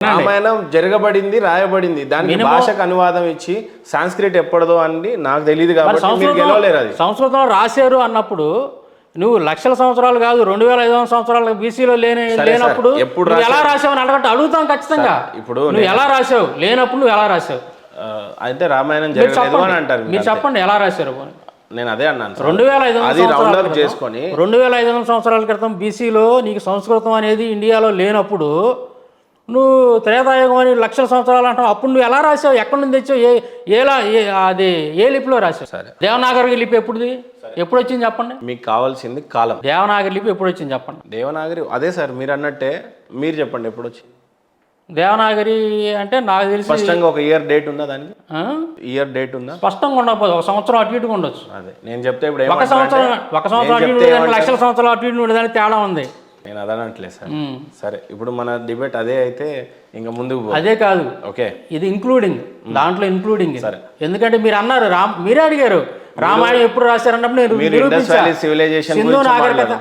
రామాయణం జరగబడింది, రాయబడింది, దానికి భాషకు అనువాదం ఇచ్చి సాంస్క్రిట్ ఎప్పటిదో అని నాకు తెలియదు కాబట్టి మీరు గెలవలేరు. అది సంస్కృతం రాశారు అన్నప్పుడు నువ్వు లక్షల సంవత్సరాలు కాదు 2500 సంవత్సరాలు బీసీలో లేనప్పుడు నువ్వు ఎలా రాసావు అని అడుగుతాం ఖచ్చితంగా. ఇప్పుడు నువ్వు ఎలా రాసావు లేనప్పుడు నువ్వు ఎలా రాసావు అంటే రామాయణం జరగలేదు అని అంటారు. మీరు చెప్పండి ఎలా రాశారు. నేను అదే అన్నాను. 2500 సంవత్సరాల క్రితం బీసీలో నీకు సంస్కృతం అనేది ఇండియాలో లేనప్పుడు నువ్వు త్రేతాయుగం అని లక్షల సంవత్సరాలు అంటావు. అప్పుడు నువ్వు ఎలా రాసావు, ఎక్కడి నుంచి తెచ్చావు, అది ఏ లిపిలో రాసావు? సరే, దేవనాగరి లిపి ఎప్పుడు వచ్చింది చెప్పండి. మీకు కావాల్సింది కాలం. దేవనాగరి లిపి ఎప్పుడు వచ్చింది చెప్పండి. దేవనాగరి అదే సార్ మీరు అన్నట్టే, మీరు చెప్పండి ఎప్పుడు వచ్చింది దేవనాగరి అంటే. నాకు తెలిసి స్పష్టంగా ఒక ఇయర్ డేట్ ఉందా దానికి? ఇయర్ డేట్ ఉందా? స్పష్టంగా ఉండకపోతే ఒక సంవత్సరం అటు ఇటుగా ఉండొచ్చు. అదే నేను చెప్తే ఇప్పుడు ఒక సంవత్సరం అటు ఇటు లక్షల సంవత్సరాలు అటు ఇటు ఉండేదానికి తేడా ఉంది. నేను అదనట్లేదు సార్. సరే, ఇప్పుడు మన డిబేట్ అదే అయితే ఇంకా ముందుకు అదే కాదు. ఓకే, ఇది ఇంక్లూడింగ్, దాంట్లో ఇంక్లూడింగ్. సరే, ఎందుకంటే మీరు అన్నారు మీరే అడిగారు రామాయణం ఎప్పుడు రాశారన్నప్పుడు నేను సివిలైజేషన్ సింధు నాగరికత